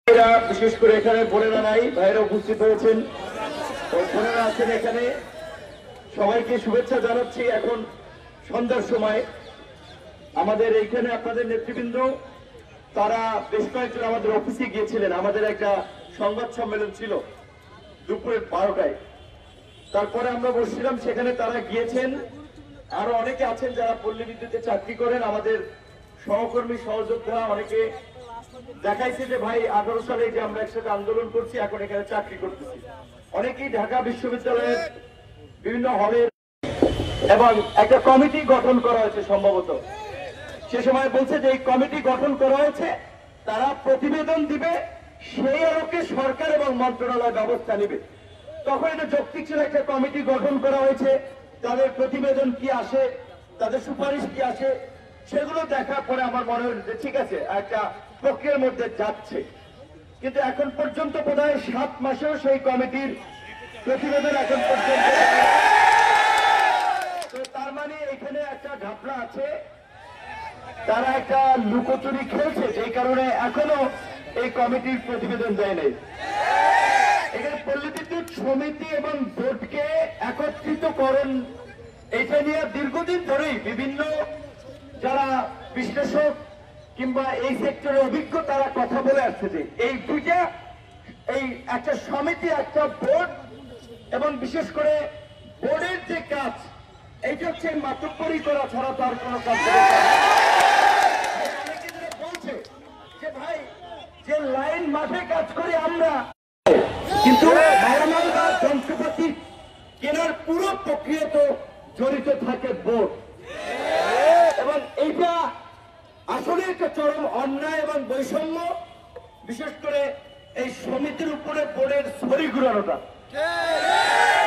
বিশেষ করে এখানে বোনেরা নাই, ভাইরা উপস্থিত হয়েছেন, বোনেরা আছেন এখানে, সবাইকে শুভেচ্ছা জানাচ্ছি। এখন সন্ধ্যার সময় আমাদের এইখানে আপনাদের নেতৃবৃন্দ তারা বেশ কয়েকজন আমাদের অফিসে গিয়েছিলেন। আমাদের একটা সংবাদ সম্মেলন ছিল দুপুরের 12টায়, তারপরে আমরা বসছিলাম, সেখানে তারা গিয়েছেন। আরো অনেকে আছেন যারা পল্লী বিদ্যুতে চাকরি করেন, আমাদের সহকর্মী সহযোদ্ধা অনেকে দেখাইছে যে ভাই 18 সালে যে আমরা একসাথে আন্দোলন করছি, এখন এখানে চাকরি করতেছি। অনেকেই ঢাকা বিশ্ববিদ্যালয়ের বিভিন্ন হলে এবং একটা কমিটি গঠন করা হয়েছে সম্ভবত। সে সময় বলছে যে এই কমিটি গঠন করা হয়েছে, তারা প্রতিবেদন দিবে, সেই আলোকে সরকার এবং মন্ত্রণালয় ব্যবস্থা নেবে। তখন এটা যৌক্তিক ছিল, একটা কমিটি গঠন করা হয়েছে, তাদের প্রতিবেদন কি আসে, তাদের সুপারিশ কি আসে, সেগুলো দেখার পরে আমার মনে হয়েছে ঠিক আছে, একটা প্রক্রিয়ার মধ্যে যাচ্ছে। কিন্তু এখন পর্যন্ত বোধহয় 7 মাসেও সেই কমিটির প্রতিবেদন এখন পর্যন্ত। তো তার মানে এখানে একটা ঘাপলা আছে, তারা একটা লুকোচুরি খেলছে, যেই কারণে এখনো এই কমিটির প্রতিবেদন দেয় নাই। এখানে পল্লী বিদ্যুৎ সমিতি এবং বোর্ডকে একত্রিতকরণ, এটা নিয়ে দীর্ঘদিন ধরেই বিভিন্ন যারা বিশ্লেষক কিংবা এই সেক্টরে অভিজ্ঞ তারা কথা বলে আসছে যে এই দুইটা, এই একটা সমিতি একটা বোর্ড, এবং বিশেষ করে বোর্ডের যে কাজ এইটা হচ্ছে মাতব্বরি করা ছাড়া তার কোনো কাজ বলছে যে ভাই যে লাইন মাঠে কাজ করি আমরা, কিন্তু নরমাল বা যন্ত্রপাতি কেনার পুরো প্রক্রিয়া তো জড়িত থাকে বোর্ড। এবং এইটা আসলে একটা চরম অন্যায় এবং বৈষম্য, বিশেষ করে এই সমিতির উপরে বোর্ডের ছড়ি ঘুরানোটা।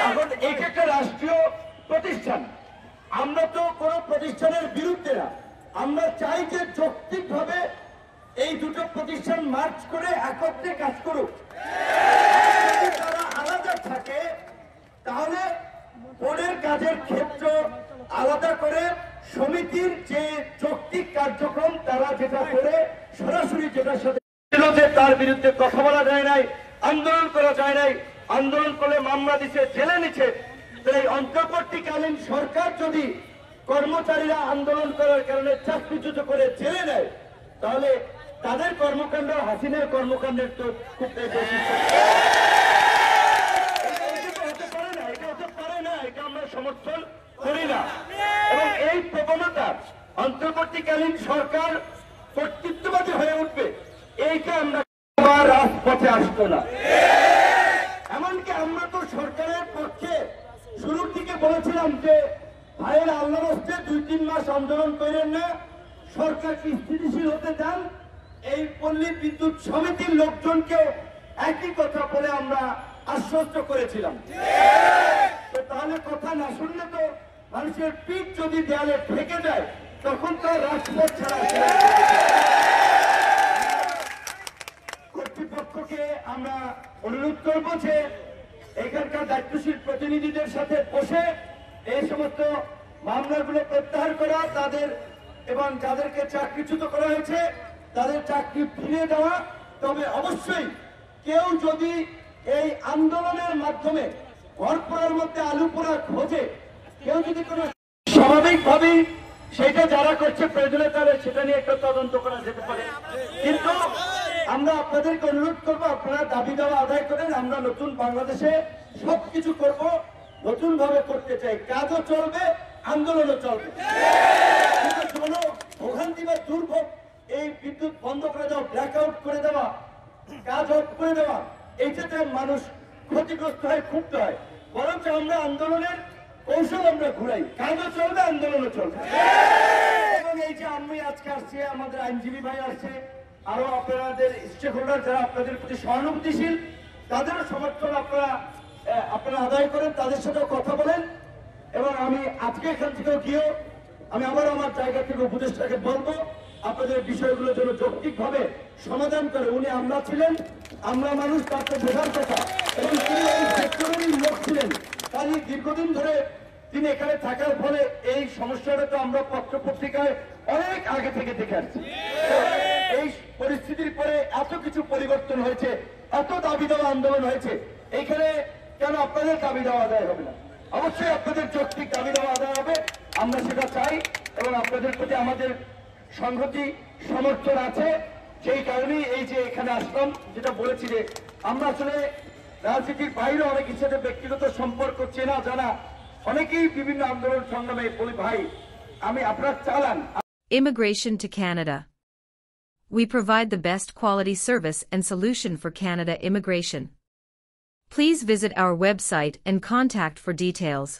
এখন এইটা একটা রাষ্ট্রীয় প্রতিষ্ঠান, আমরা তো কোন প্রতিষ্ঠানের বিরুদ্ধে না, আমরা চাই যে যৌক্তিকভাবে এই দুটো প্রতিষ্ঠান মার্চ করে একত্রে কাজ করুক। যদি তারা আলাদা থাকে তাহলে বোর্ডের কাজের ক্ষেত্র আলাদা করে সমিতির যে যৌক্তিক কার্যক্রম তারা যেটা করে সরাসরি যেটার সাথে তার বিরুদ্ধে কথা বলা যায় নাই, আন্দোলন করা যায় নাই, আন্দোলন করলে মামলা দিচ্ছে, জেলে নিচ্ছে। এই অন্তর্বর্তীকালীন সরকার যদি কর্মচারীরা আন্দোলন করার কারণে চাকরিচ্যুত করে জেলে নেয়, তাহলে তাদের কর্মকাণ্ড হাসিনার কর্মকাণ্ডের তো খুব বেশি। হতে পারে না, এটা হতে পারে না, এটা আমরা সমর্থন করি না। এবং এই প্রবণতা অন্তর্বর্তীকালীন সরকার কর্তৃত্ববাদী হয়ে উঠবে, এইটা আমরা রাজপথে আসতো না। এমনকি আমরা তো সরকারের পক্ষে শুরুর দিকে বলেছিলাম যে ভাইয়ের আল্লাহর হস্তে 2-3 মাস আন্দোলন করেন না, সরকারকে স্থিতিশীল হতে চান। এই পল্লী বিদ্যুৎ সমিতির লোকজনকেও একই কথা বলে আমরা আশ্বস্ত করেছিলাম। তো তাহলে কথা না শুনলে তো মানুষের পিঠ যদি দেয়ালে ঠেকে যায় তখন তো রাজপথ ছাড়া। কর্তৃপক্ষকে আমরা অনুরোধ করব যে এখানকার দায়িত্বশীল প্রতিনিধিদের সাথে বসে এই সমস্ত মামলাগুলো প্রত্যাহার করা, তাদের এবং যাদেরকে চাকরিচ্যুত করা হয়েছে তাদের চাকরি ফিরিয়ে দেওয়া। তবে অবশ্যই কেউ যদি এই আন্দোলনের মাধ্যমে ঘর পোড়ার মধ্যে আলু পোড়া খোঁজে, কেউ যদি কোনো স্বাভাবিকভাবেই সেটা যারা করছে প্রয়োজনে তাহলে সেটা নিয়ে একটা তদন্ত করা যেতে পারে। কিন্তু আমরা আপনাদেরকে অনুরোধ করবো, আপনারা দাবি দেওয়া আদায় করেন। আমরা নতুন বাংলাদেশে সবকিছু করব, নতুন ভাবে করতে চাই, কাজও চলবে, আন্দোলনও চলবে। কিন্তু কোন ভোগান্তি বা দুর্ভোগ, এই বিদ্যুৎ বন্ধ করে দেওয়া, ব্ল্যাকআউট করে দেওয়া, কাজ অফ করে দেওয়া, এইটাতে মানুষ ক্ষতিগ্রস্ত হয়, ক্ষুব্ধ হয়। বরঞ্চ আমরা আন্দোলনের কৌশল আমরা ঘুরাই, কাজও চলবে, আন্দোলনও চলবে। এবং এই যে আমি আজকে আসছি, আমাদের আইনজীবী ভাই আসছে, আরো আপনাদের স্টেক হোল্ডার যারা আপনাদের প্রতি সহানুভূতিশীল, তাদেরও সমর্থন আপনারা আদায় করেন, তাদের সাথেও কথা বলেন। এবং আমি আজকে এখান থেকে গিয়েও আমি আবার আমার জায়গা থেকে উপদেষ্টাকে বলবো আপনাদের বিষয়গুলো যেন যৌক্তিকভাবে সমাধান করে। উনি আমরা ছিলেন, আমরা মানুষ, তার তো বোঝার কথা। এবং তিনি এই সেক্টরেরই লোক ছিলেন, তাই দীর্ঘদিন ধরে তিনি এখানে থাকার ফলে এই সমস্যাটা তো আমরা পত্র পত্রিকায় অনেক আগে থেকে দেখে আসছি। এই পরিস্থিতির পরে এত কিছু পরিবর্তন হয়েছে, এত দাবি দেওয়া আন্দোলন হয়েছে, এইখানে কেন আপনাদের দাবি দেওয়া আদায় হবে না? অবশ্যই আপনাদের যৌক্তিক দাবি দেওয়া আদায় হবে, আমরা সেটা চাই এবং আপনাদের প্রতি আমাদের সংহতি সমর্থন আছে। সেই কারণেই এই যে এখানে আসলাম, যেটা বলেছি যে আমরা আসলে রাজনীতির বাইরে অনেকের সাথে ব্যক্তিগত সম্পর্ক চেনা জানা, অনেকেই বিভিন্ন আন্দোলন সংগ্রামে বলি ভাই আমি আপনার চালান। Immigration to Canada. We provide the best quality service and solution for Canada immigration. Please visit our website and contact for details.